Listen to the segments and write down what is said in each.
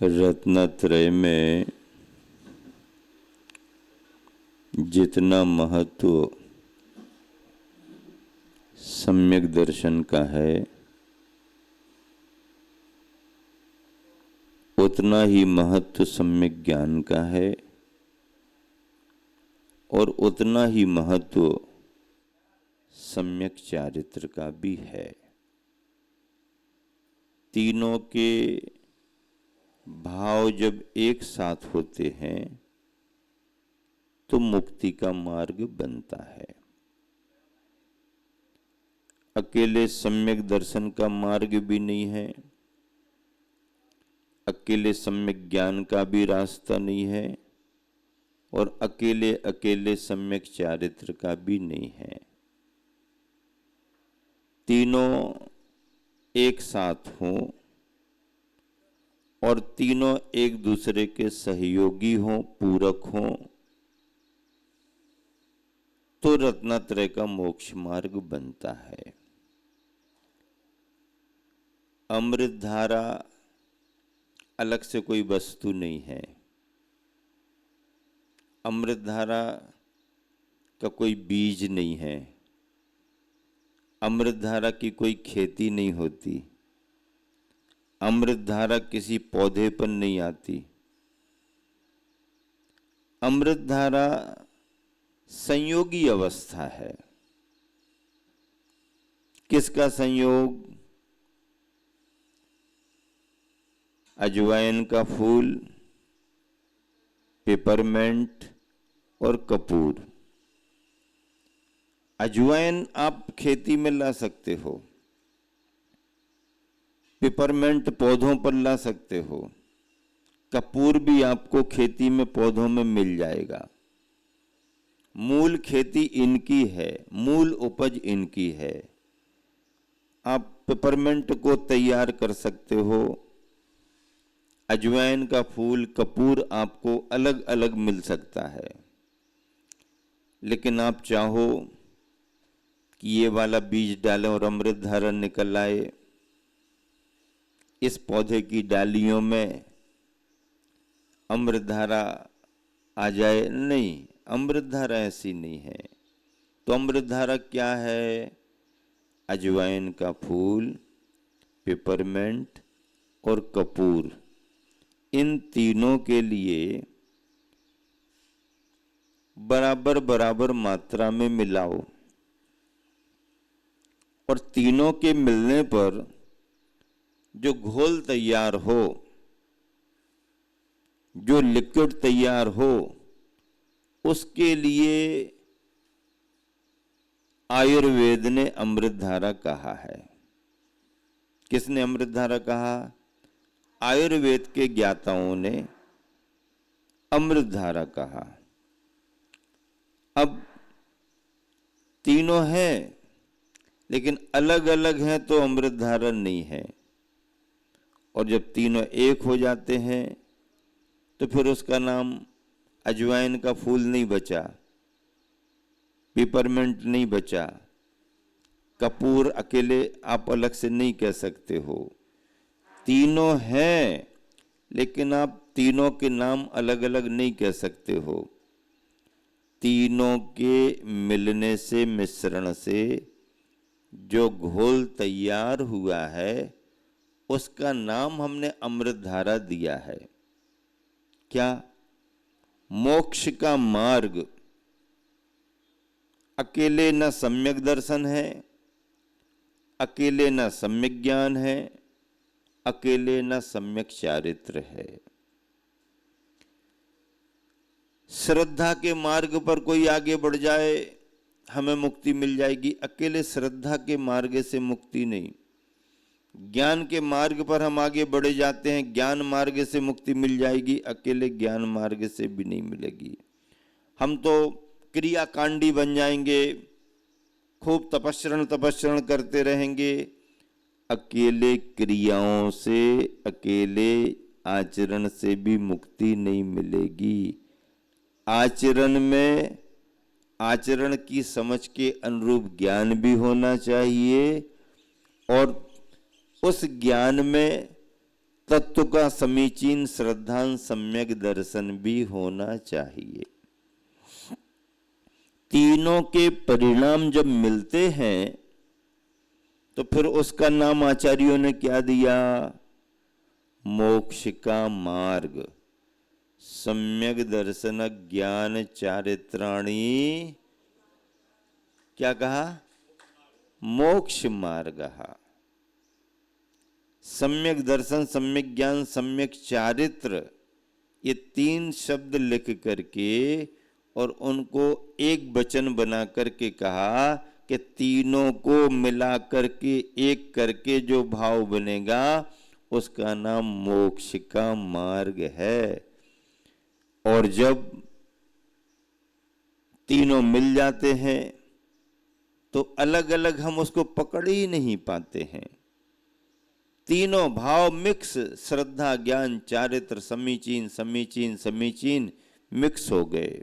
रत्नत्रय में जितना महत्व सम्यक दर्शन का है, उतना ही महत्व सम्यक ज्ञान का है और उतना ही महत्व सम्यक चारित्र का भी है। तीनों के भाव जब एक साथ होते हैं तो मुक्ति का मार्ग बनता है। अकेले सम्यक दर्शन का मार्ग भी नहीं है, अकेले सम्यक ज्ञान का भी रास्ता नहीं है और अकेले अकेले सम्यक चारित्र का भी नहीं है। तीनों एक साथ हों और तीनों एक दूसरे के सहयोगी हों, पूरक हों, तो रत्नत्रय का मोक्ष मार्ग बनता है। अमृत धारा अलग से कोई वस्तु नहीं है, अमृत धारा का कोई बीज नहीं है, अमृत धारा की कोई खेती नहीं होती, अमृत धारा किसी पौधे पर नहीं आती। अमृत धारा संयोगी अवस्था है। किसका संयोग? अजवाइन का फूल, पेपरमेंट और कपूर। अजवाइन आप खेती में ला सकते हो, पेपरमेंट पौधों पर ला सकते हो, कपूर भी आपको खेती में पौधों में मिल जाएगा। मूल खेती इनकी है, मूल उपज इनकी है। आप पेपरमेंट को तैयार कर सकते हो, अजवाइन का फूल, कपूर आपको अलग अलग मिल सकता है। लेकिन आप चाहो कि ये वाला बीज डालें और अमृत धारा निकल आए, इस पौधे की डालियों में अमृत धारा आ जाए, नहीं, अमृत धारा ऐसी नहीं है। तो अमृत धारा क्या है? अजवाइन का फूल, पेपरमेंट और कपूर, इन तीनों के लिए बराबर बराबर मात्रा में मिलाओ और तीनों के मिलने पर जो घोल तैयार हो, जो लिक्विड तैयार हो, उसके लिए आयुर्वेद ने अमृत धारा कहा है। किसने अमृत धारा कहा? आयुर्वेद के ज्ञाताओं ने अमृत धारा कहा। अब तीनों हैं लेकिन अलग अलग हैं तो अमृत धारा नहीं है, और जब तीनों एक हो जाते हैं तो फिर उसका नाम अजवाइन का फूल नहीं बचा, पेपरमेंट नहीं बचा, कपूर अकेले आप अलग से नहीं कह सकते हो। तीनों हैं लेकिन आप तीनों के नाम अलग अलग नहीं कह सकते हो। तीनों के मिलने से, मिश्रण से जो घोल तैयार हुआ है उसका नाम हमने अमृत धारा दिया है। क्या? मोक्ष का मार्ग। अकेले न सम्यक दर्शन है, अकेले न सम्यक ज्ञान है, अकेले न सम्यक चारित्र है। श्रद्धा के मार्ग पर कोई आगे बढ़ जाए हमें मुक्ति मिल जाएगी, अकेले श्रद्धा के मार्ग से मुक्ति नहीं। ज्ञान के मार्ग पर हम आगे बढ़े जाते हैं, ज्ञान मार्ग से मुक्ति मिल जाएगी, अकेले ज्ञान मार्ग से भी नहीं मिलेगी। हम तो क्रियाकांडी बन जाएंगे, खूब तपस्रण करते रहेंगे, अकेले क्रियाओं से, अकेले आचरण से भी मुक्ति नहीं मिलेगी। आचरण में आचरण की समझ के अनुरूप ज्ञान भी होना चाहिए और उस ज्ञान में तत्व का समीचीन श्रद्धान सम्यक दर्शन भी होना चाहिए। तीनों के परिणाम जब मिलते हैं तो फिर उसका नाम आचार्यों ने क्या दिया? मोक्ष का मार्ग। सम्यक दर्शन ज्ञान चारित्राणी, क्या कहा? मोक्ष मार्ग। सम्यक दर्शन, सम्यक ज्ञान, सम्यक चारित्र, ये तीन शब्द लिख करके और उनको एक वचन बना करके कहा कि तीनों को मिला करके एक करके जो भाव बनेगा उसका नाम मोक्ष का मार्ग है। और जब तीनों मिल जाते हैं तो अलग अलग हम उसको पकड़ ही नहीं पाते हैं। तीनों भाव मिक्स, श्रद्धा ज्ञान चारित्र समीचीन समीचीन समीचीन मिक्स हो गए।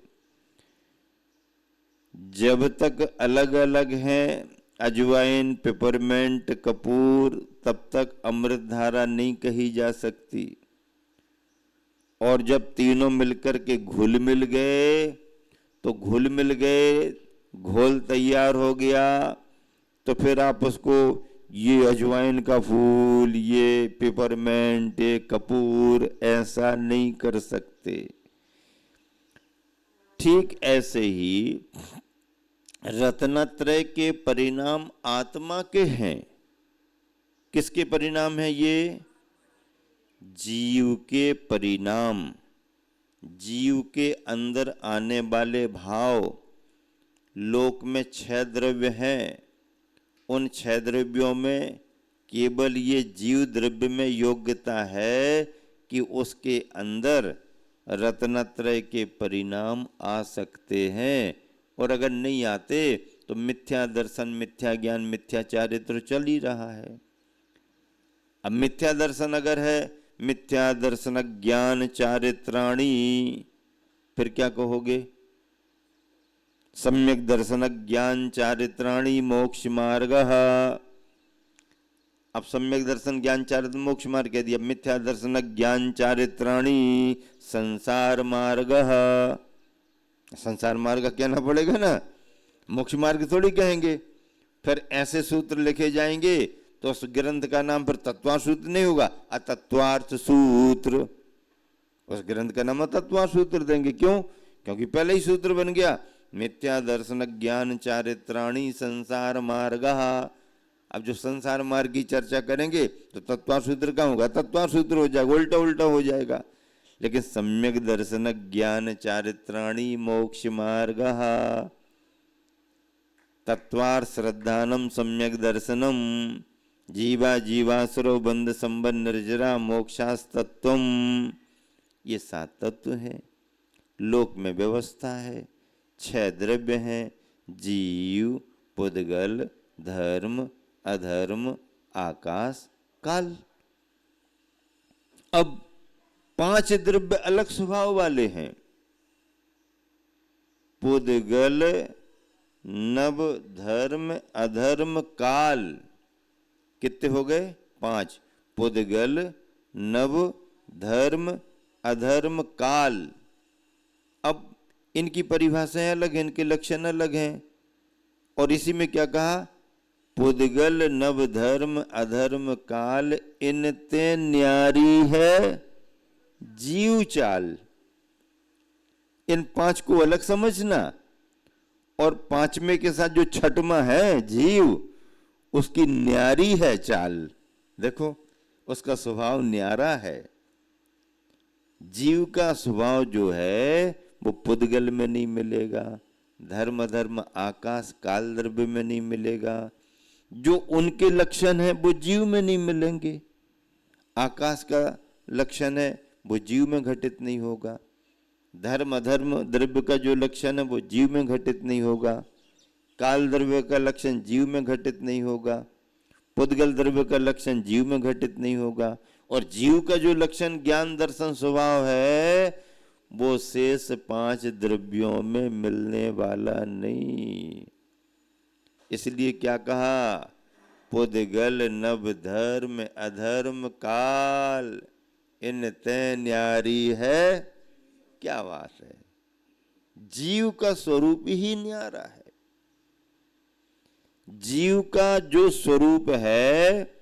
जब तक अलग अलग हैं अजवाइन, पेपरमेंट, कपूर, तब तक अमृत धारा नहीं कही जा सकती। और जब तीनों मिलकर के घुल मिल गए तो घुल मिल गए, घोल तैयार हो गया, तो फिर आप उसको ये अजवाइन का फूल, ये पेपरमेंट, ये कपूर, ऐसा नहीं कर सकते। ठीक ऐसे ही रत्नत्रय के परिणाम आत्मा के हैं। किसके परिणाम हैं ये? जीव के परिणाम। जीव के अंदर आने वाले भाव। लोक में 6 द्रव्य हैं, उन 6 द्रव्यों में केवल ये जीव द्रव्य में योग्यता है कि उसके अंदर रत्नत्रय के परिणाम आ सकते हैं। और अगर नहीं आते तो मिथ्या दर्शन, मिथ्या ज्ञान, मिथ्या चारित्र चल ही रहा है। अब मिथ्या दर्शन अगर है, मिथ्या दर्शन ज्ञान चारित्राणी, फिर क्या कहोगे? सम्यक दर्शन ज्ञान चारित्राणी मोक्ष मार्ग। अब सम्यक दर्शन ज्ञान चारित्र मोक्ष मार्ग कह दिया। मिथ्या दर्शन ज्ञान चारित्राणी संसार मार्ग। संसार मार्ग कहना पड़ेगा ना, मोक्ष मार्ग थोड़ी कहेंगे। फिर ऐसे सूत्र लिखे जाएंगे तो उस ग्रंथ का नाम फिर तत्वार्थ सूत्र नहीं होगा, अतत्वार्थ सूत्र। उस ग्रंथ का नाम तत्वार्थ सूत्र देंगे। क्यों? क्योंकि पहले ही सूत्र बन गया, मिथ्या दर्शन ज्ञान चारित्राणी संसार मार्ग। अब जो संसार मार्ग की चर्चा करेंगे तो तत्वार्थ सूत्र का होगा, तत्वार्थ सूत्र हो जाएगा, उल्टा उल्टा हो जाएगा। लेकिन सम्यक दर्शन ज्ञान चारित्राणी मोक्ष मार्ग। तत्वार्थ श्रद्धानम सम्यक दर्शनम जीवा जीवासुरो बंध संबंध निर्जरा मोक्षास्तत्वम। ये 7 तत्व हैं। लोक में व्यवस्था है, 6 द्रव्य हैं, जीव, पुद्गल, धर्म, अधर्म, आकाश, काल। अब 5 द्रव्य अलग स्वभाव वाले हैं। पुद्गल, नव, धर्म, अधर्म, काल। कितने हो गए? 5। पुद्गल, नव, धर्म, अधर्म, काल। अब इनकी परिभाषाएं अलग हैं, इनके लक्षण अलग हैं। और इसी में क्या कहा? पुद्गल, नव, धर्म, अधर्म, काल, इनते न्यारी है जीव चाल। इन 5 को अलग समझना। और 5वें के साथ जो 6वां है जीव, उसकी न्यारी है चाल। देखो उसका स्वभाव न्यारा है। जीव का स्वभाव जो है वो पुद्गल में नहीं मिलेगा, धर्म अधर्म आकाश काल द्रव्य में नहीं मिलेगा। जो उनके लक्षण है वो जीव में नहीं मिलेंगे। आकाश का लक्षण है वो जीव में घटित नहीं होगा। धर्म अधर्म द्रव्य का जो लक्षण है वो जीव में घटित नहीं होगा। काल द्रव्य का लक्षण जीव में घटित नहीं होगा। पुद्गल द्रव्य का लक्षण जीव में घटित नहीं होगा। और जीव का जो लक्षण ज्ञान दर्शन स्वभाव है वो शेष 5 द्रव्यों में मिलने वाला नहीं। इसलिए क्या कहा? पुद्गल, नव, धर्म, अधर्म, काल। इन ते न्यारी है। क्या बात है, जीव का स्वरूप ही न्यारा है। जीव का जो स्वरूप है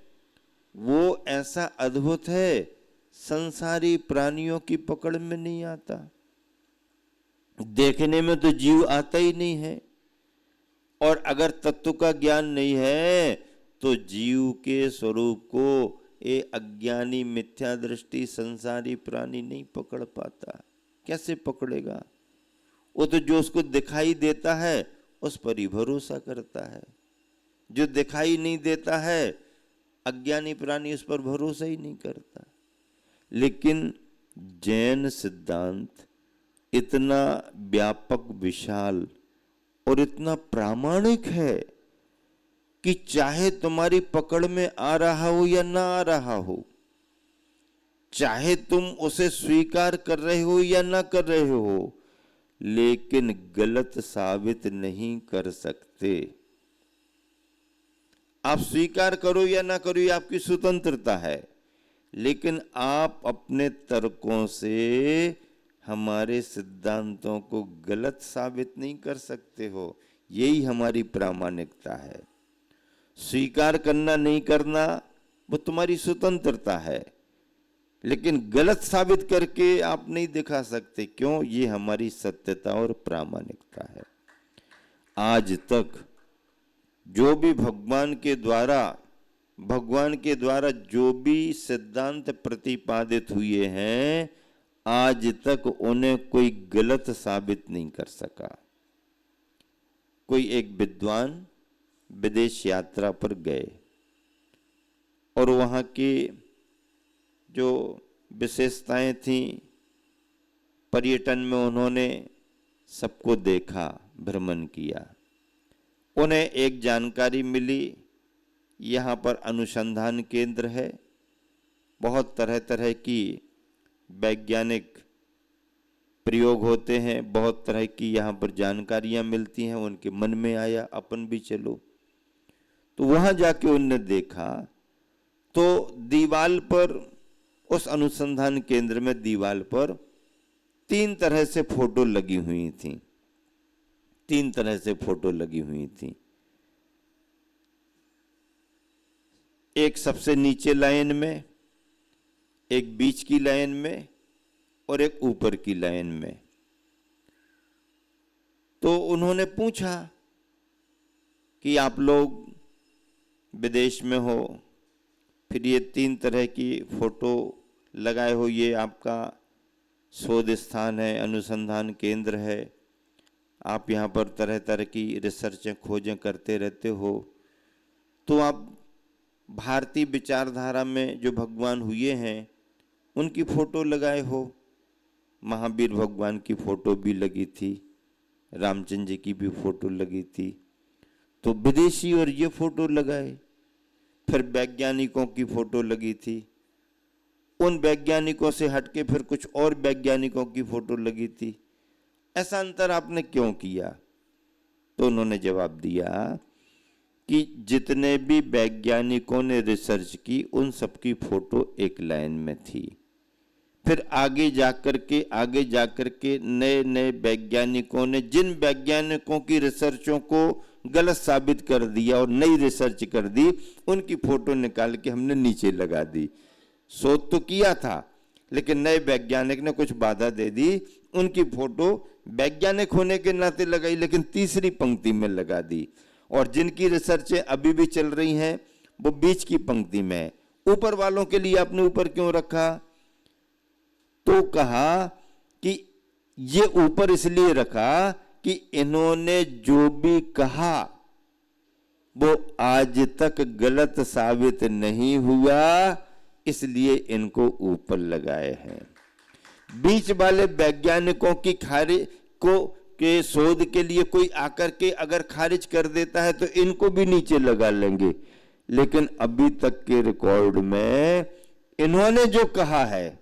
वो ऐसा अद्भुत है, संसारी प्राणियों की पकड़ में नहीं आता। देखने में तो जीव आता ही नहीं है, और अगर तत्व का ज्ञान नहीं है तो जीव के स्वरूप को ये अज्ञानी मिथ्या दृष्टि संसारी प्राणी नहीं पकड़ पाता। कैसे पकड़ेगा? वो तो जो उसको दिखाई देता है उस पर ही भरोसा करता है। जो दिखाई नहीं देता है अज्ञानी प्राणी उस पर भरोसा ही नहीं करता। लेकिन जैन सिद्धांत इतना व्यापक, विशाल और इतना प्रामाणिक है कि चाहे तुम्हारी पकड़ में आ रहा हो या ना आ रहा हो, चाहे तुम उसे स्वीकार कर रहे हो या ना कर रहे हो, लेकिन गलत साबित नहीं कर सकते। आप स्वीकार करो या ना करो ये आपकी स्वतंत्रता है, लेकिन आप अपने तर्कों से हमारे सिद्धांतों को गलत साबित नहीं कर सकते हो। यही हमारी प्रामाणिकता है। स्वीकार करना नहीं करना वो तुम्हारी स्वतंत्रता है, लेकिन गलत साबित करके आप नहीं दिखा सकते। क्यों? ये हमारी सत्यता और प्रामाणिकता है। आज तक जो भी भगवान के द्वारा जो भी सिद्धांत प्रतिपादित हुए हैं, आज तक उन्हें कोई गलत साबित नहीं कर सका। कोई एक विद्वान विदेश यात्रा पर गए और वहाँ की जो विशेषताएं थी पर्यटन में, उन्होंने सबको देखा, भ्रमण किया। उन्हें एक जानकारी मिली, यहाँ पर अनुसंधान केंद्र है, बहुत तरह तरह की वैज्ञानिक प्रयोग होते हैं, बहुत तरह की यहाँ पर जानकारियाँ मिलती हैं। उनके मन में आया अपन भी चलो, तो वहाँ जाके उनने देखा तो दीवाल पर, उस अनुसंधान केंद्र में दीवाल पर 3 तरह से फोटो लगी हुई थी। 3 तरह से फोटो लगी हुई थी। एक सबसे नीचे लाइन में, एक बीच की लाइन में और एक ऊपर की लाइन में। तो उन्होंने पूछा कि आप लोग विदेश में हो, फिर ये 3 तरह की फोटो लगाए हो, ये आपका शोध स्थान है, अनुसंधान केंद्र है, आप यहाँ पर तरह तरह की रिसर्चें, खोजें करते रहते हो, तो आप भारतीय विचारधारा में जो भगवान हुए हैं उनकी फोटो लगाए हो। महावीर भगवान की फोटो भी लगी थी, रामचंद्र जी की भी फोटो लगी थी। तो विदेशी और ये फोटो लगाए। फिर वैज्ञानिकों की फोटो लगी थी, उन वैज्ञानिकों से हटके फिर कुछ और वैज्ञानिकों की फोटो लगी थी। ऐसा अंतर आपने क्यों किया? तो उन्होंने जवाब दिया कि जितने भी वैज्ञानिकों ने रिसर्च की उन सबकी फोटो एक लाइन में थी। फिर आगे जाकर के नए नए वैज्ञानिकों ने जिन वैज्ञानिकों की रिसर्चों को गलत साबित कर दिया और नई रिसर्च कर दी, उनकी फोटो निकाल के हमने नीचे लगा दी। शोध तो किया था, लेकिन नए वैज्ञानिक ने कुछ बाधा दे दी, उनकी फोटो वैज्ञानिक होने के नाते लगाई, लेकिन तीसरी पंक्ति में लगा दी। और जिनकी रिसर्चें अभी भी चल रही हैं वो बीच की पंक्ति में है। ऊपर वालों के लिए आपने ऊपर क्यों रखा? तो कहा कि ये ऊपर इसलिए रखा कि इन्होंने जो भी कहा वो आज तक गलत साबित नहीं हुआ, इसलिए इनको ऊपर लगाए हैं। बीच वाले वैज्ञानिकों की खारिज को के शोध के लिए कोई आकर के अगर खारिज कर देता है तो इनको भी नीचे लगा लेंगे, लेकिन अभी तक के रिकॉर्ड में इन्होंने जो कहा है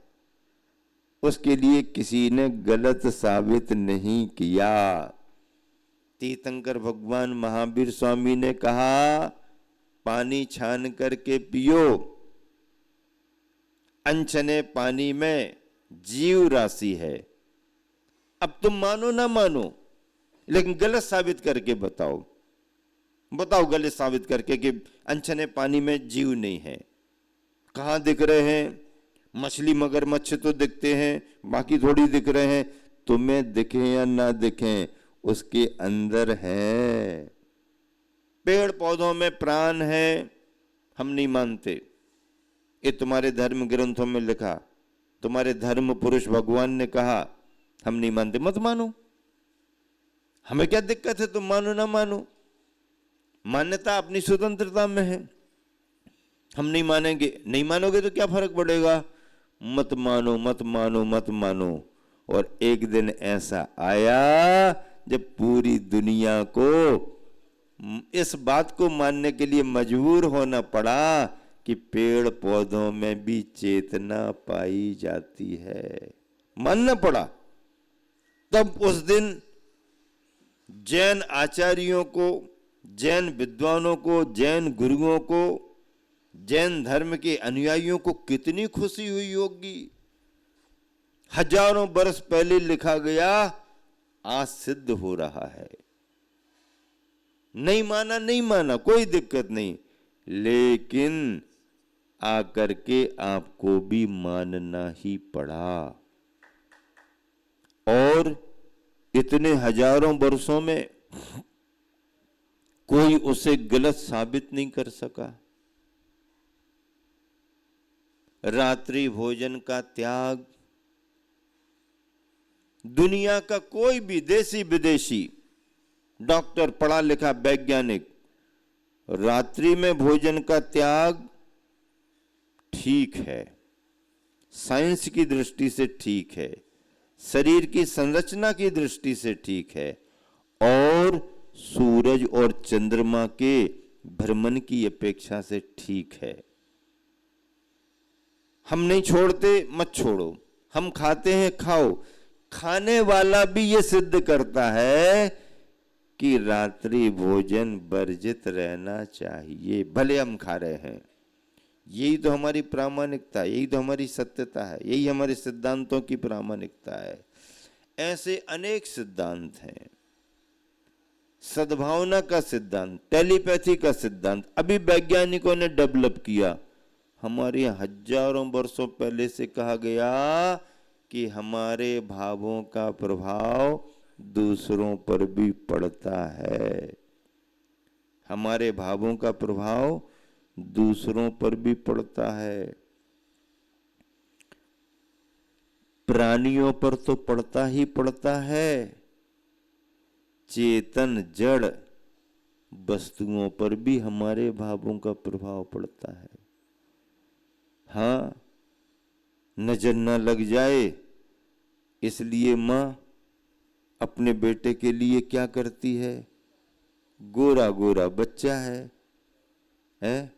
उसके लिए किसी ने गलत साबित नहीं किया। तीर्थंकर भगवान महावीर स्वामी ने कहा, पानी छान करके पियो, अनछने पानी में जीव राशि है। अब तुम मानो ना मानो, लेकिन गलत साबित करके बताओ, बताओ गलत साबित करके कि अनछने पानी में जीव नहीं है। कहां दिख रहे हैं? मछली मगरमच्छ तो दिखते हैं, बाकी थोड़ी दिख रहे हैं। तुम्हें दिखे या ना दिखे, उसके अंदर है। पेड़ पौधों में प्राण है, हम नहीं मानते। ये तुम्हारे धर्म ग्रंथों में लिखा, तुम्हारे धर्म पुरुष भगवान ने कहा, हम नहीं मानते। मत मानो, हमें क्या दिक्कत है? तुम मानो ना मानो, मान्यता अपनी स्वतंत्रता में है। हम नहीं मानेंगे, नहीं मानोगे तो क्या फर्क पड़ेगा? मत मानो मत मानो मत मानो। और एक दिन ऐसा आया जब पूरी दुनिया को इस बात को मानने के लिए मजबूर होना पड़ा कि पेड़ पौधों में भी चेतना पाई जाती है। मानना पड़ा। तब उस दिन जैन आचार्यों को, जैन विद्वानों को, जैन गुरुओं को, जैन धर्म के अनुयायियों को कितनी खुशी हुई होगी। हजारों वर्ष पहले लिखा गया, आज सिद्ध हो रहा है। नहीं माना, नहीं माना, कोई दिक्कत नहीं, लेकिन आकर के आपको भी मानना ही पड़ा। और इतने हजारों वर्षों में कोई उसे गलत साबित नहीं कर सका। रात्रि भोजन का त्याग, दुनिया का कोई भी देशी विदेशी डॉक्टर, पढ़ा लिखा वैज्ञानिक, रात्रि में भोजन का त्याग ठीक है, साइंस की दृष्टि से ठीक है, शरीर की संरचना की दृष्टि से ठीक है, और सूरज और चंद्रमा के भ्रमण की अपेक्षा से ठीक है। हम नहीं छोड़ते, मत छोड़ो। हम खाते हैं, खाओ। खाने वाला भी ये सिद्ध करता है कि रात्रि भोजन वर्जित रहना चाहिए, भले हम खा रहे हैं। यही तो हमारी प्रामाणिकता, यही तो हमारी सत्यता है, यही हमारे सिद्धांतों की प्रामाणिकता है। ऐसे अनेक सिद्धांत हैं। सद्भावना का सिद्धांत, टेलीपैथी का सिद्धांत अभी वैज्ञानिकों ने डेवलप किया। हमारे हजारों वर्षों पहले से कहा गया कि हमारे भावों का प्रभाव दूसरों पर भी पड़ता है। हमारे भावों का प्रभाव दूसरों पर भी पड़ता है। प्राणियों पर तो पड़ता ही पड़ता है, चेतन जड़ वस्तुओं पर भी हमारे भावों का प्रभाव पड़ता है। हाँ, नजर न लग जाए इसलिए मां अपने बेटे के लिए क्या करती है? गोरा गोरा बच्चा है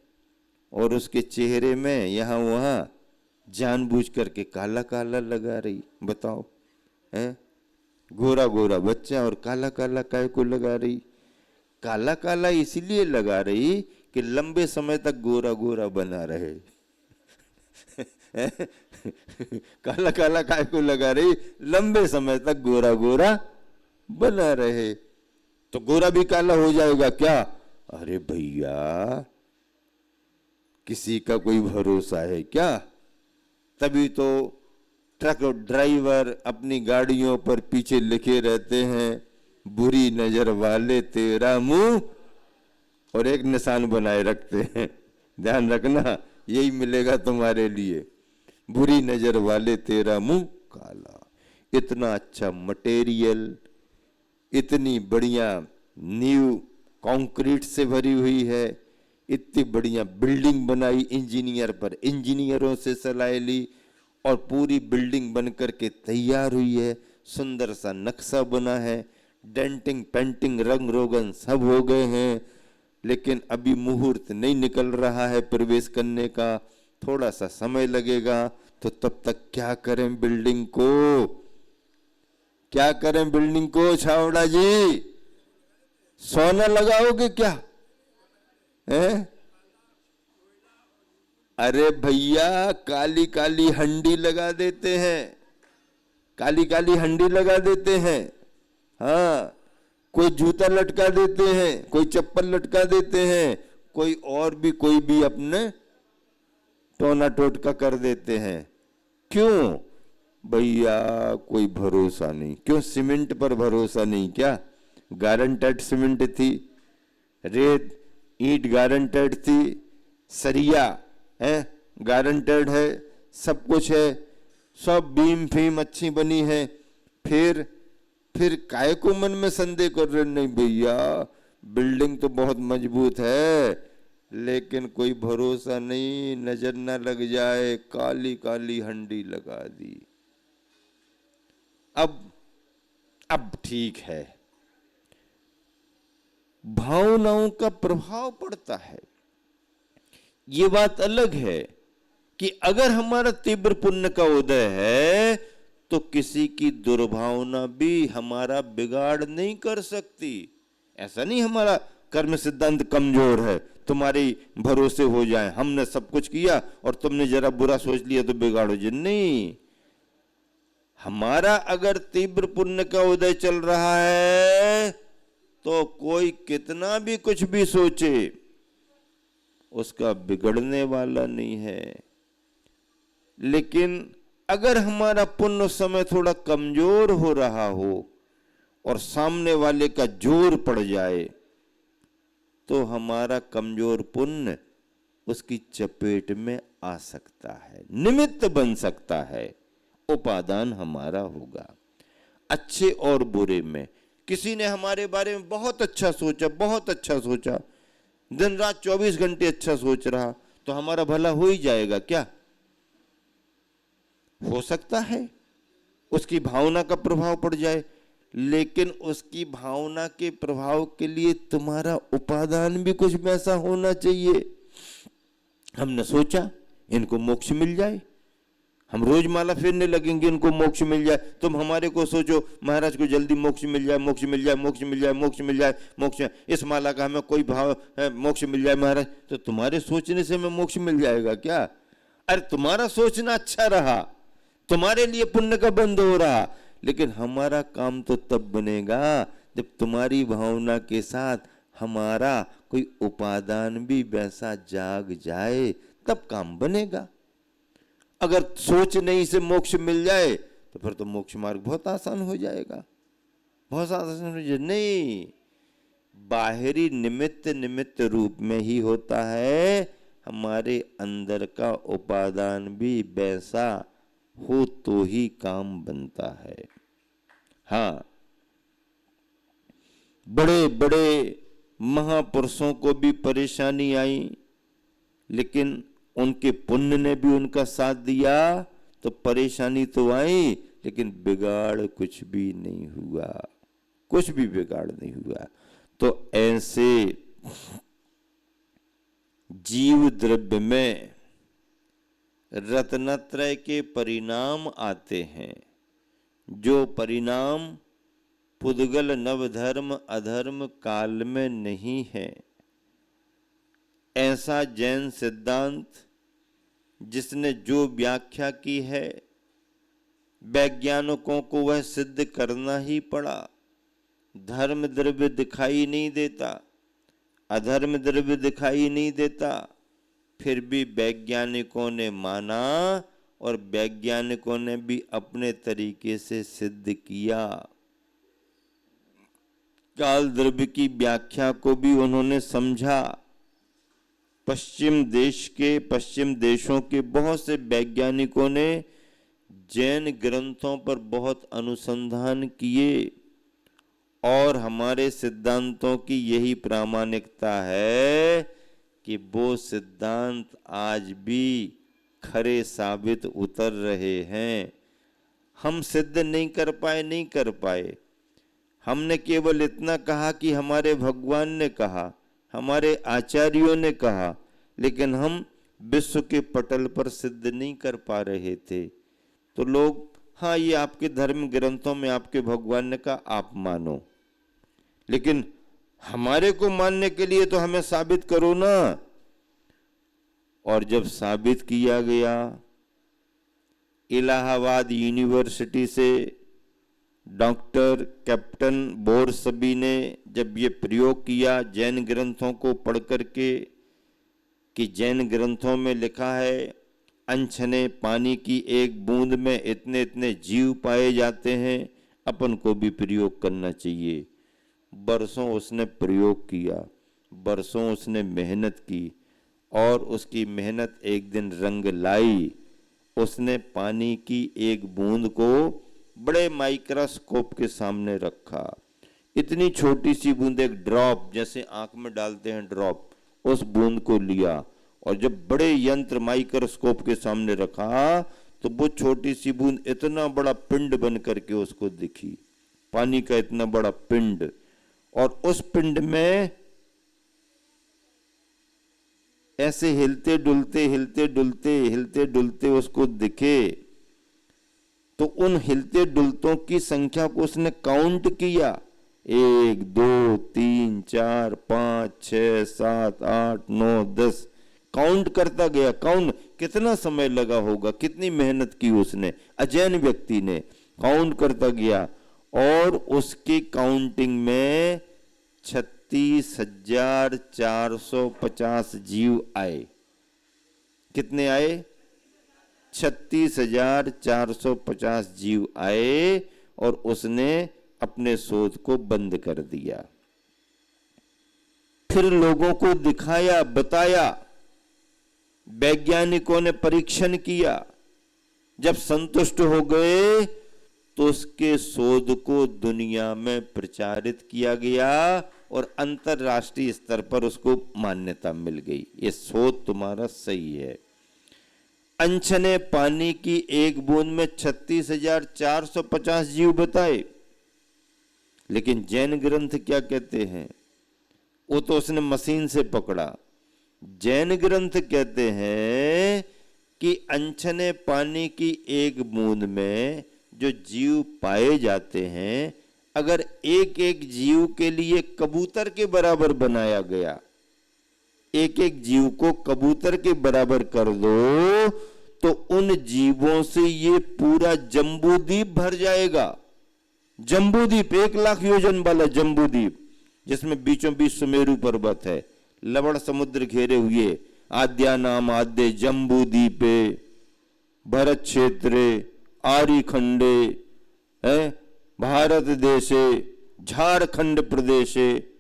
और उसके चेहरे में यहां वहां जानबूझ करके काला काला लगा रही। बताओ, है गोरा गोरा बच्चा और काला काला काय को लगा रही? काला काला इसलिए लगा रही कि लंबे समय तक गोरा गोरा बना रहे। काला काला काय को लगा रही? लंबे समय तक गोरा गोरा बना रहे। तो गोरा भी काला हो जाएगा क्या? अरे भैया, किसी का कोई भरोसा है क्या? तभी तो ट्रक ड्राइवर अपनी गाड़ियों पर पीछे लिखे रहते हैं, बुरी नजर वाले तेरा मुंह, और एक निशान बनाए रखते हैं, ध्यान रखना यही मिलेगा तुम्हारे लिए, बुरी नजर वाले तेरा मुंह काला। इतना अच्छा मटेरियल, इतनी बढ़िया नींव कंक्रीट से भरी हुई है, इतनी बढ़िया बिल्डिंग बनाई इंजीनियर पर, इंजीनियरों से सलाह ली और पूरी बिल्डिंग बनकर के तैयार हुई है। सुंदर सा नक्शा बना है, डेंटिंग पेंटिंग रंग रोगन सब हो गए हैं, लेकिन अभी मुहूर्त नहीं निकल रहा है प्रवेश करने का, थोड़ा सा समय लगेगा। तो तब तक क्या करें बिल्डिंग को? क्या करें बिल्डिंग को? छावड़ा जी, सोना लगाओगे क्या? हैं? अरे भैया, काली काली हंडी लगा देते हैं, काली काली हंडी लगा देते हैं। हाँ, कोई जूता लटका देते हैं, कोई चप्पल लटका देते हैं, कोई और भी कोई भी अपने टोना टोटका कर देते हैं। क्यों भैया? कोई भरोसा नहीं। क्यों? सीमेंट पर भरोसा नहीं क्या? गारंटेड सीमेंट थी, रेत ईंट गारंटेड थी, सरिया है गारंटेड है, सब कुछ है, सब बीम फीम अच्छी बनी है। फिर काहे को मन में संदेह कर रहे? नहीं भैया, बिल्डिंग तो बहुत मजबूत है, लेकिन कोई भरोसा नहीं, नजर न लग जाए, काली काली हंडी लगा दी। अब ठीक है। भावनाओं का प्रभाव पड़ता है। ये बात अलग है कि अगर हमारा तीव्र पुण्य का उदय है तो किसी की दुर्भावना भी हमारा बिगाड़ नहीं कर सकती। ऐसा नहीं हमारा कर्म सिद्धांत कमजोर है, तुम्हारे भरोसे हो जाए, हमने सब कुछ किया और तुमने जरा बुरा सोच लिया तो बिगाड़ो जी। नहीं, हमारा अगर तीव्र पुण्य का उदय चल रहा है तो कोई कितना भी कुछ भी सोचे उसका बिगड़ने वाला नहीं है। लेकिन अगर हमारा पुण्य उस समय थोड़ा कमजोर हो रहा हो और सामने वाले का जोर पड़ जाए तो हमारा कमजोर पुण्य उसकी चपेट में आ सकता है, निमित्त बन सकता है, उपादान हमारा होगा। अच्छे और बुरे में किसी ने हमारे बारे में बहुत अच्छा सोचा, बहुत अच्छा सोचा, दिन रात 24 घंटे अच्छा सोच रहा, तो हमारा भला हो ही जाएगा क्या? हो सकता है उसकी भावना का प्रभाव पड़ जाए, लेकिन उसकी भावना के प्रभाव के लिए तुम्हारा उपादान भी कुछ वैसा होना चाहिए। हमने सोचा इनको मोक्ष मिल जाए, हम रोज माला फेरने लगेंगे, इनको मोक्ष मिल जाए। तुम हमारे को सोचो महाराज को जल्दी मोक्ष मिल जाए, मोक्ष मिल जाए, मोक्ष मिल जाए, मोक्ष मिल जाए, मोक्ष, इस माला का हमें कोई भाव है, मोक्ष मिल जाए महाराज। तो तुम्हारे सोचने से हमें मोक्ष मिल जाएगा क्या? अरे तुम्हारा सोचना अच्छा रहा, तुम्हारे लिए पुण्य का बंध हो रहा, लेकिन हमारा काम तो तब बनेगा जब तुम्हारी भावना के साथ हमारा कोई उपादान भी वैसा जाग जाए, तब काम बनेगा। अगर सोच नहीं से मोक्ष मिल जाए तो फिर तो मोक्ष मार्ग बहुत आसान हो जाएगा, बहुत आसान हो जाएगा। नहीं, बाहरी निमित्त रूप में ही होता है, हमारे अंदर का उपादान भी वैसा हो तो ही काम बनता है। हाँ, बड़े बड़े महापुरुषों को भी परेशानी आई, लेकिन उनके पुण्य ने भी उनका साथ दिया, तो परेशानी तो आई लेकिन बिगाड़ कुछ भी नहीं हुआ, कुछ भी बिगाड़ नहीं हुआ। तो ऐसे जीव द्रव्य में रत्नत्रय के परिणाम आते हैं, जो परिणाम पुद्गल नवधर्म अधर्म काल में नहीं है। ऐसा जैन सिद्धांत जिसने जो व्याख्या की है, वैज्ञानिकों को वह सिद्ध करना ही पड़ा। धर्म द्रव्य दिखाई नहीं देता, अधर्म द्रव्य दिखाई नहीं देता, फिर भी वैज्ञानिकों ने माना और वैज्ञानिकों ने भी अपने तरीके से सिद्ध किया। काल द्रव्य की व्याख्या को भी उन्होंने समझा। पश्चिम देशों के बहुत से वैज्ञानिकों ने जैन ग्रंथों पर बहुत अनुसंधान किए और हमारे सिद्धांतों की यही प्रामाणिकता है कि वो सिद्धांत आज भी खरे साबित उतर रहे हैं। हम सिद्ध नहीं कर पाए। हमने केवल इतना कहा कि हमारे भगवान ने कहा, हमारे आचार्यों ने कहा, लेकिन हम विश्व के पटल पर सिद्ध नहीं कर पा रहे थे। तो लोग, हाँ ये आपके धर्म ग्रंथों में आपके भगवान ने कहा, आप मानो, लेकिन हमारे को मानने के लिए तो हमें साबित करो ना। और जब साबित किया गया, इलाहाबाद यूनिवर्सिटी से डॉक्टर कैप्टन बोरसबी ने जब ये प्रयोग किया जैन ग्रंथों को पढ़ करके, कि जैन ग्रंथों में लिखा है अनछने पानी की एक बूंद में इतने इतने जीव पाए जाते हैं, अपन को भी प्रयोग करना चाहिए। बरसों उसने प्रयोग किया, बरसों उसने मेहनत की, और उसकी मेहनत एक दिन रंग लाई। उसने पानी की एक बूंद को बड़े माइक्रोस्कोप के सामने रखा। इतनी छोटी सी बूंद, एक ड्रॉप, जैसे आंख में डालते हैं ड्रॉप, उस बूंद को लिया और जब बड़े यंत्र माइक्रोस्कोप के सामने रखा तो वो छोटी सी बूंद इतना बड़ा पिंड बन करके उसको दिखी, पानी का इतना बड़ा पिंड। और उस पिंड में ऐसे हिलते डुलते उसको दिखे। तो उन हिलते डुलतों की संख्या को उसने काउंट किया, 1 2 3 4 5 6 7 8 9 10, काउंट करता गया। काउंट कितना समय लगा होगा, कितनी मेहनत की उसने, अजैन व्यक्ति ने काउंट करता गया। और उसकी काउंटिंग में 36,450 जीव आए। कितने आए? 36,450 जीव आए और उसने अपने शोध को बंद कर दिया। फिर लोगों को दिखाया, बताया, वैज्ञानिकों ने परीक्षण किया। जब संतुष्ट हो गए तो उसके शोध को दुनिया में प्रचारित किया गया और अंतरराष्ट्रीय स्तर पर उसको मान्यता मिल गई, ये शोध तुम्हारा सही है। अनछने पानी की एक बूंद में 36,450 जीव बताए। लेकिन जैन ग्रंथ क्या कहते हैं? वो तो उसने मशीन से पकड़ा। जैन ग्रंथ कहते हैं कि अनछने पानी की एक बूंद में जो जीव पाए जाते हैं, अगर एक एक जीव के लिए कबूतर के बराबर बनाया गया, एक एक जीव को कबूतर के बराबर कर दो, तो उन जीवों से ये पूरा जम्बूद्वीप भर जाएगा। जम्बूद्वीप 1 लाख योजन वाला जम्बूद्वीप, जिसमें बीचों बीच सुमेरु पर्वत है, लवण समुद्र घेरे हुए, आद्या नाम आद्य जम्बूद्वीपे भरत क्षेत्रे आर्य खंडे है भारत देशे झारखंड प्रदेशे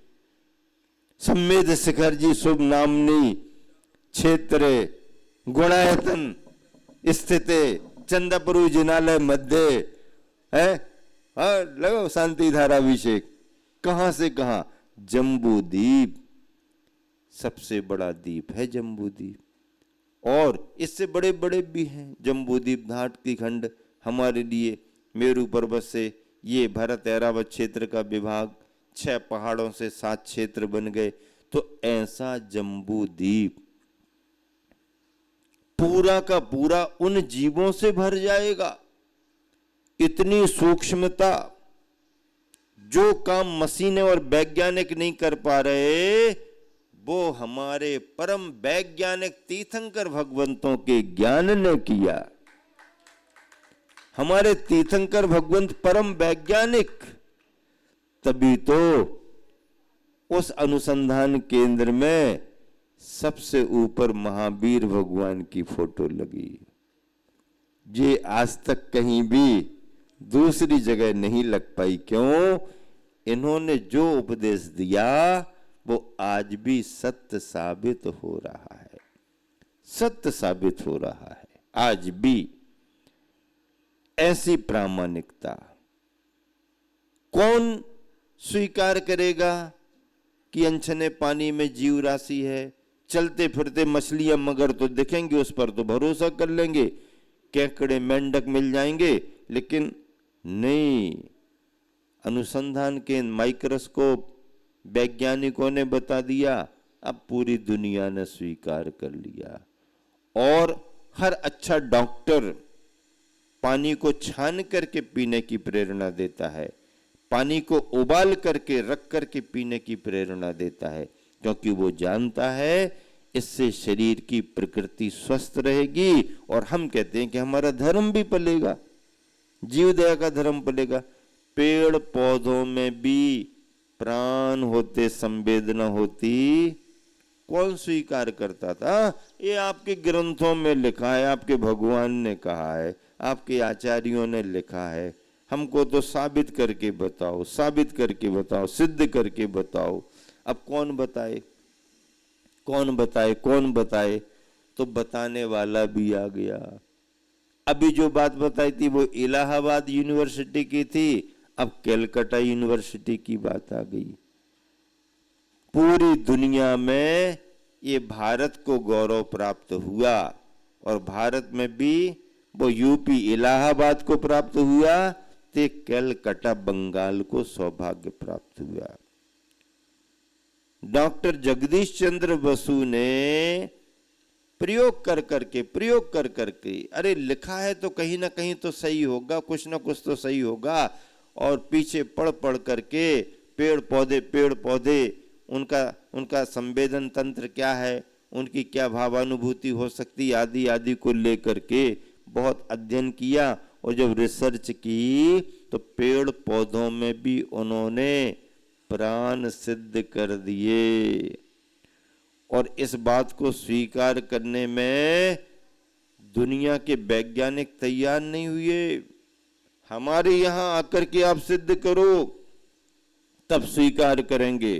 सम्मेद शिखर जी शुभ नामनी क्षेत्रे गुणायतन स्थित चंदापुरु जिनालय मध्य है। लगो शांति धाराभिषेक, कहां से कहां? जम्बूद्वीप, सबसे बड़ा द्वीप है जम्बूद्वीप, और इससे बड़े बड़े भी हैं। जम्बूद्वीप घाट की खंड हमारे लिए मेरू पर्वत से ये भरत ऐरावत क्षेत्र का विभाग, 6 पहाड़ों से 7 क्षेत्र बन गए। तो ऐसा जम्बूद्वीप पूरा का पूरा उन जीवों से भर जाएगा। इतनी सूक्ष्मता, जो काम मशीनें और वैज्ञानिक नहीं कर पा रहे, वो हमारे परम वैज्ञानिक तीर्थंकर भगवंतों के ज्ञान ने किया। हमारे तीर्थंकर भगवंत परम वैज्ञानिक, तभी तो उस अनुसंधान केंद्र में सबसे ऊपर महावीर भगवान की फोटो लगी। ये आज तक कहीं भी दूसरी जगह नहीं लग पाई। क्यों? इन्होंने जो उपदेश दिया वो आज भी सत्य साबित हो रहा है, सत्य साबित हो रहा है आज भी। ऐसी प्रामाणिकता कौन स्वीकार करेगा कि अनछने पानी में जीव राशि है? चलते फिरते मछलियां मगर तो दिखेंगे, उस पर तो भरोसा कर लेंगे, केकड़े मेंढक मिल जाएंगे, लेकिन नहीं। अनुसंधान के माइक्रोस्कोप वैज्ञानिकों ने बता दिया, अब पूरी दुनिया ने स्वीकार कर लिया। और हर अच्छा डॉक्टर पानी को छान करके पीने की प्रेरणा देता है, पानी को उबाल करके रख करके पीने की प्रेरणा देता है, क्योंकि वो जानता है इससे शरीर की प्रकृति स्वस्थ रहेगी और हम कहते हैं कि हमारा धर्म भी पलेगा, जीव दया का धर्म पलेगा। पेड़ पौधों में भी प्राण होते, संवेदना होती, कौन स्वीकार करता था? ये आपके ग्रंथों में लिखा है, आपके भगवान ने कहा है, आपके आचार्यों ने लिखा है, हमको तो साबित करके बताओ, साबित करके बताओ, सिद्ध करके बताओ। अब कौन बताए, कौन बताए, कौन बताए? तो बताने वाला भी आ गया। अभी जो बात बताई थी वो इलाहाबाद यूनिवर्सिटी की थी, अब कलकत्ता यूनिवर्सिटी की बात आ गई। पूरी दुनिया में ये भारत को गौरव प्राप्त हुआ और भारत में भी वो यूपी इलाहाबाद को प्राप्त हुआ, तो कलकत्ता बंगाल को सौभाग्य प्राप्त हुआ। डॉक्टर जगदीश चंद्र बसु ने प्रयोग कर करके, अरे लिखा है तो कहीं ना कहीं तो सही होगा, कुछ ना कुछ तो सही होगा, और पीछे पढ़ करके पेड़ पौधे उनका संवेदन तंत्र क्या है, उनकी क्या भावानुभूति हो सकती, आदि आदि को लेकर के बहुत अध्ययन किया। और जब रिसर्च की तो पेड़ पौधों में भी उन्होंने प्राण सिद्ध कर दिए। और इस बात को स्वीकार करने में दुनिया के वैज्ञानिक तैयार नहीं हुए। हमारे यहां आकर के आप सिद्ध करो तब स्वीकार करेंगे,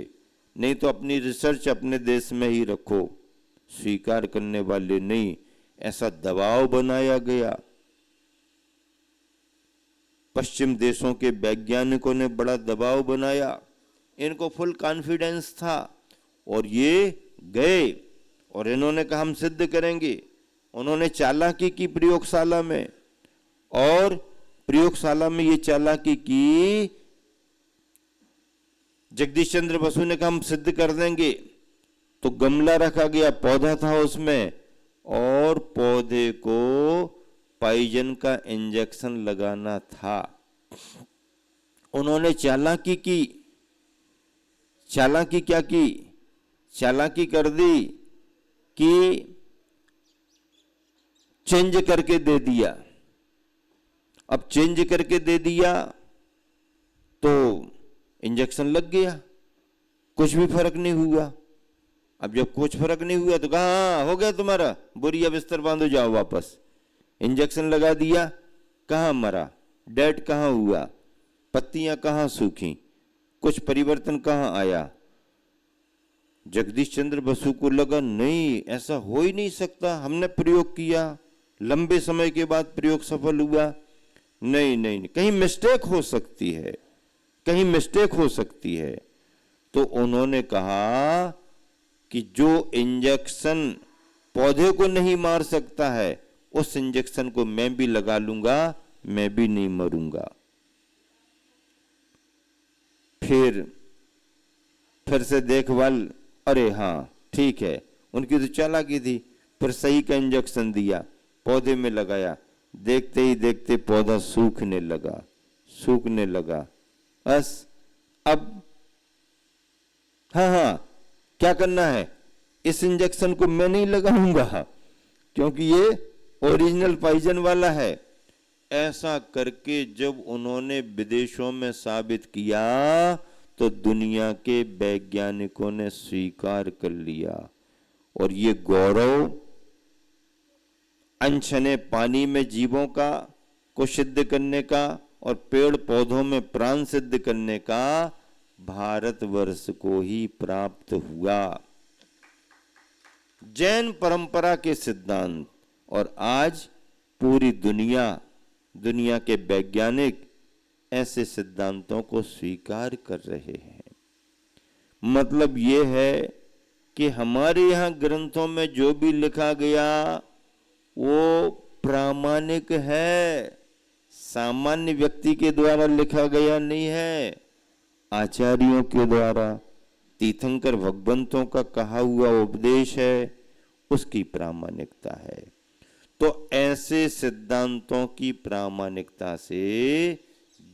नहीं तो अपनी रिसर्च अपने देश में ही रखो, स्वीकार करने वाले नहीं। ऐसा दबाव बनाया गया। पश्चिम देशों के वैज्ञानिकों ने बड़ा दबाव बनाया, इनको फुल कॉन्फिडेंस था और ये गए और इन्होंने कहा हम सिद्ध करेंगे। उन्होंने चालाकी की प्रयोगशाला में, और प्रयोगशाला में ये चालाकी की, जगदीश चंद्र बसु ने कहा हम सिद्ध कर देंगे। तो गमला रखा गया, पौधा था उसमें, और पौधे को पॉइजन का इंजेक्शन लगाना था। उन्होंने चालाकी की, चालाकी क्या की, चालाकी कर दी कि चेंज करके दे दिया। अब चेंज करके दे दिया तो इंजेक्शन लग गया, कुछ भी फर्क नहीं हुआ। अब जब कुछ फर्क नहीं हुआ तो कहा हो गया तुम्हारा, बोरिया बिस्तर बांधो जाओ वापस। इंजेक्शन लगा दिया, कहां मरा, डेड कहां हुआ, पत्तियां कहां सूखी, कुछ परिवर्तन कहां आया। जगदीश चंद्र बसु को लगा नहीं, ऐसा हो ही नहीं सकता। हमने प्रयोग किया, लंबे समय के बाद प्रयोग सफल हुआ, नहीं नहीं नहीं, कहीं मिस्टेक हो सकती है, कहीं मिस्टेक हो सकती है। तो उन्होंने कहा कि जो इंजेक्शन पौधे को नहीं मार सकता है उस इंजेक्शन को मैं भी लगा लूंगा, मैं भी नहीं मरूंगा। फिर से देखभाल, अरे हाँ ठीक है, उनकी तो चालाकी थी। फिर सही का इंजेक्शन दिया, पौधे में लगाया, देखते ही देखते पौधा सूखने लगा, सूखने लगा। बस अब हाँ क्या करना है, इस इंजेक्शन को मैं नहीं लगाऊंगा क्योंकि ये ओरिजिनल पॉइजन वाला है। ऐसा करके जब उन्होंने विदेशों में साबित किया तो दुनिया के वैज्ञानिकों ने स्वीकार कर लिया। और ये गौरव अनछने पानी में जीवों का को सिद्ध करने का और पेड़ पौधों में प्राण सिद्ध करने का भारतवर्ष को ही प्राप्त हुआ। जैन परंपरा के सिद्धांत, और आज पूरी दुनिया के वैज्ञानिक ऐसे सिद्धांतों को स्वीकार कर रहे हैं। मतलब ये है कि हमारे यहाँ ग्रंथों में जो भी लिखा गया वो प्रामाणिक है, सामान्य व्यक्ति के द्वारा लिखा गया नहीं है, आचार्यों के द्वारा, तीर्थंकर भगवंतों का कहा हुआ उपदेश है, उसकी प्रामाणिकता है। तो ऐसे सिद्धांतों की प्रामाणिकता से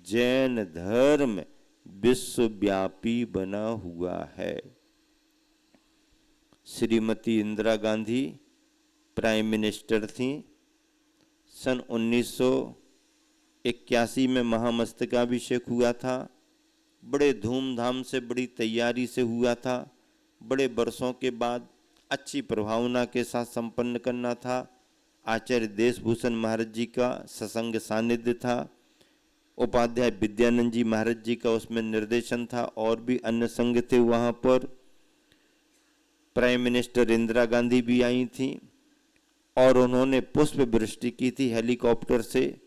जैन धर्म विश्वव्यापी बना हुआ है। श्रीमती इंदिरा गांधी प्राइम मिनिस्टर थी। सन 1981 में महामस्तकाभिषेक हुआ था। बड़े धूमधाम से, बड़ी तैयारी से हुआ था। बड़े बरसों के बाद अच्छी प्रभावना के साथ संपन्न करना था। आचार्य देशभूषण महाराज जी का सत्संग सानिध्य था। उपाध्याय विद्यानंद जी महाराज जी का उसमें निर्देशन था और भी अन्य संघ थे वहाँ पर। प्राइम मिनिस्टर इंदिरा गांधी भी आई थी और उन्होंने पुष्प वृष्टि की थी हेलीकॉप्टर से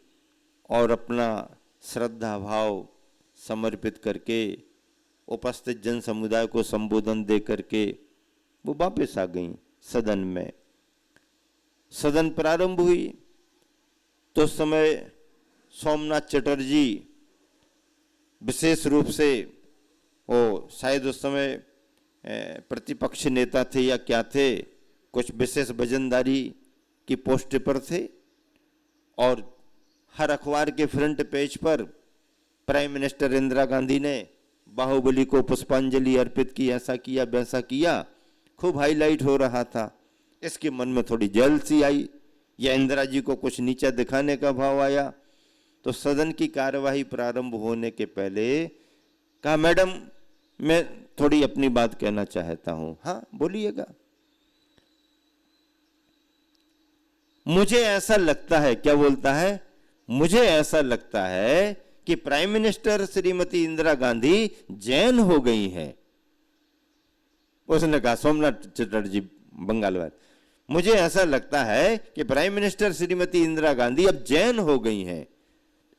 और अपना श्रद्धा भाव समर्पित करके उपस्थित जन समुदाय को संबोधन दे करके वो वापस आ गई सदन में। सदन प्रारंभ हुई तो उस समय सोमनाथ चटर्जी विशेष रूप से, वो शायद उस समय प्रतिपक्ष नेता थे या क्या थे, कुछ विशेष वजनदारी की पोस्ट पर थे और हर अखबार के फ्रंट पेज पर प्राइम मिनिस्टर इंदिरा गांधी ने बाहुबली को पुष्पांजलि अर्पित की, ऐसा किया वैसा किया, खूब हाईलाइट हो रहा था। इसके मन में थोड़ी जेलसी आई या इंदिरा जी को कुछ नीचा दिखाने का भाव आया। तो सदन की कार्यवाही प्रारंभ होने के पहले कहा, मैडम मैं थोड़ी अपनी बात कहना चाहता हूं। हाँ बोलिएगा। मुझे ऐसा लगता है, क्या बोलता है, मुझे ऐसा लगता है कि प्राइम मिनिस्टर श्रीमती इंदिरा गांधी जैन हो गई हैं। उसने कहा, सोमनाथ चटर्जी बंगाल वाले, मुझे ऐसा लगता है कि प्राइम मिनिस्टर श्रीमती इंदिरा गांधी अब जैन हो गई हैं।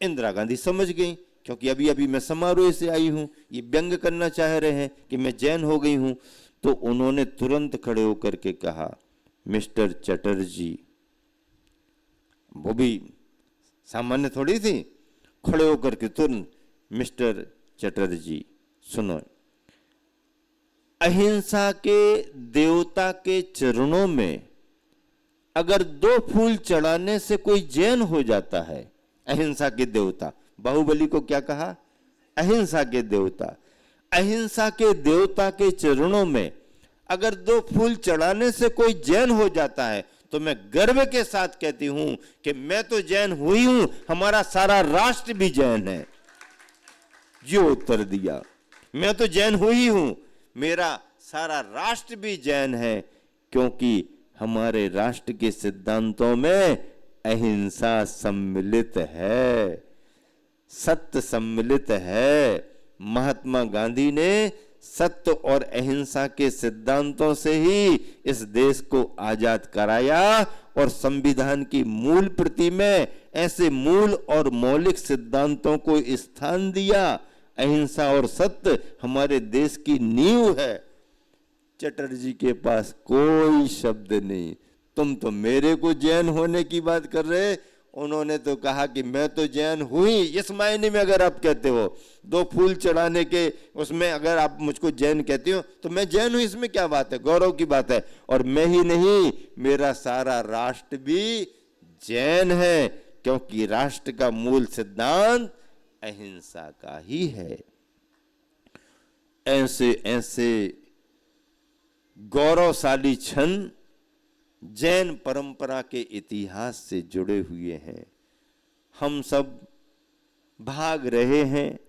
इंदिरा गांधी समझ गई, क्योंकि अभी अभी मैं समारोह से आई हूं, ये व्यंग करना चाह रहे हैं कि मैं जैन हो गई हूं। तो उन्होंने तुरंत खड़े होकर के कहा, मिस्टर चटर्जी, वो भी सामान्य थोड़ी थी, खड़े होकर के तुरंत, मिस्टर चटर्जी सुनो, अहिंसा के देवता के चरणों में अगर 2 फूल चढ़ाने से कोई जैन हो जाता है, अहिंसा के देवता, बाहुबली को क्या कहा, अहिंसा के देवता, अहिंसा के देवता के चरणों में अगर 2 फूल चढ़ाने से कोई जैन हो जाता है, तो मैं गर्व के साथ कहती हूं कि मैं तो जैन हुई हूं, हमारा सारा राष्ट्र भी जैन है। जो उत्तर दिया, मैं तो जैन हुई हूं, मेरा सारा राष्ट्र भी जैन है, क्योंकि हमारे राष्ट्र के सिद्धांतों में अहिंसा सम्मिलित है, सत्य सम्मिलित है। महात्मा गांधी ने सत्य और अहिंसा के सिद्धांतों से ही इस देश को आजाद कराया और संविधान की मूल प्रति में ऐसे मूल और मौलिक सिद्धांतों को स्थान दिया। अहिंसा और सत्य हमारे देश की नींव है। चटर्जी के पास कोई शब्द नहीं। तुम तो मेरे को जैन होने की बात कर रहे, उन्होंने तो कहा कि मैं तो जैन हुई। इस मायने में अगर आप कहते हो 2 फूल चढ़ाने के उसमें अगर आप मुझको जैन कहती हो तो मैं जैन हूं, इसमें क्या बात है, गौरव की बात है। और मैं ही नहीं, मेरा सारा राष्ट्र भी जैन है, क्योंकि राष्ट्र का मूल सिद्धांत अहिंसा का ही है। ऐसे ऐसे गौरवशाली क्षण जैन परंपरा के इतिहास से जुड़े हुए हैं। हम सब भाग रहे हैं,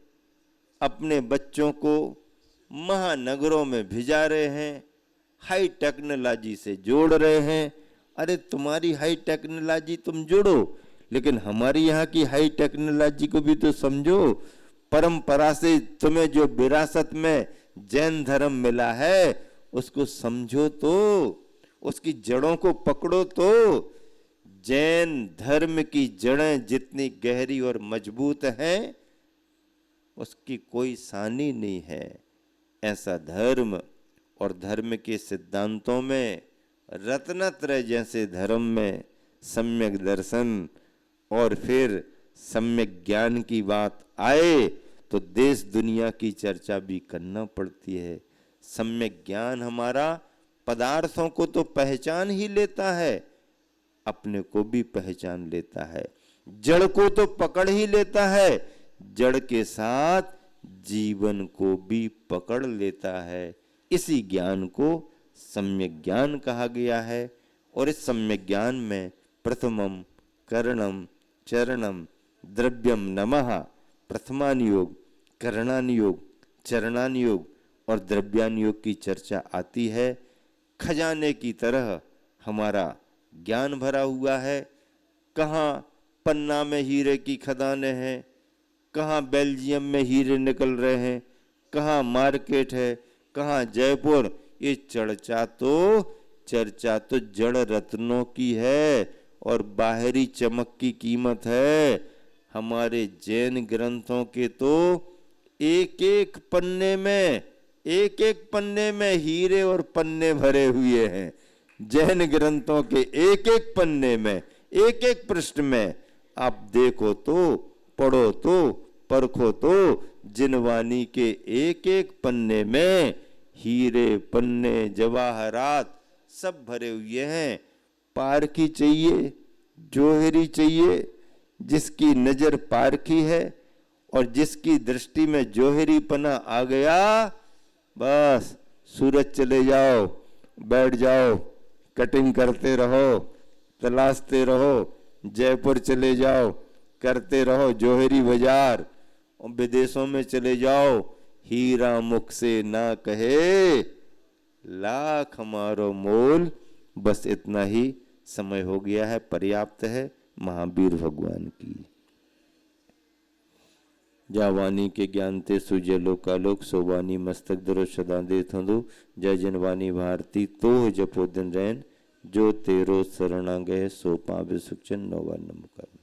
अपने बच्चों को महानगरों में भिजा रहे हैं, हाई टेक्नोलॉजी से जोड़ रहे हैं। अरे तुम्हारी हाई टेक्नोलॉजी तुम जोड़ो, लेकिन हमारी यहाँ की हाई टेक्नोलॉजी को भी तो समझो। परंपरा से तुम्हें जो विरासत में जैन धर्म मिला है उसको समझो, तो उसकी जड़ों को पकड़ो। तो जैन धर्म की जड़ें जितनी गहरी और मजबूत हैं उसकी कोई सानी नहीं है। ऐसा धर्म और धर्म के सिद्धांतों में रत्नत्रय जैसे धर्म में सम्यक दर्शन और फिर सम्यक ज्ञान की बात आए तो देश दुनिया की चर्चा भी करना पड़ती है। सम्यक ज्ञान हमारा पदार्थों को तो पहचान ही लेता है, अपने को भी पहचान लेता है, जड़ को तो पकड़ ही लेता है, जड़ के साथ जीवन को भी पकड़ लेता है। इसी ज्ञान को सम्यक ज्ञान कहा गया है। और इस सम्यक ज्ञान में प्रथमम करणम चरणम द्रव्यम नमः, प्रथमानुयोग, करणानुयोग, चरणानुयोग और द्रव्यानुयोग की चर्चा आती है। खजाने की तरह हमारा ज्ञान भरा हुआ है। कहाँ पन्ना में हीरे की खदानें हैं, कहाँ बेल्जियम में हीरे निकल रहे हैं, कहाँ मार्केट है, कहाँ जयपुर। ये चर्चा तो जड़ रत्नों की है और बाहरी चमक की कीमत है। हमारे जैन ग्रंथों के तो एक एक पन्ने में हीरे और पन्ने भरे हुए हैं। जैन ग्रंथों के एक एक पन्ने में, एक एक पृष्ठ में आप देखो तो, पढ़ो तो, परखो तो, जिनवानी के एक एक पन्ने में हीरे पन्ने जवाहरात सब भरे हुए हैं। पारखी चाहिए, जोहरी चाहिए, जिसकी नजर पारखी है और जिसकी दृष्टि में जोहरी पना आ गया, बस सूरत चले जाओ, बैठ जाओ, कटिंग करते रहो, तलाशते रहो, जयपुर चले जाओ, करते रहो जोहरी बाजार, और विदेशों में चले जाओ, हीरा मुख से ना कहे लाख हमारो मोल। बस इतना ही समय हो गया है, पर्याप्त है। महावीर भगवान की जावानी के ज्ञान ते सुजय लोकालोक सोवानी मस्तक दरो सदा दे थंदो। जय जनवानी भारती तो जपो दिन रैन, जो तेरो शरणा गए सो पावे सुख चन नौवा नमकार।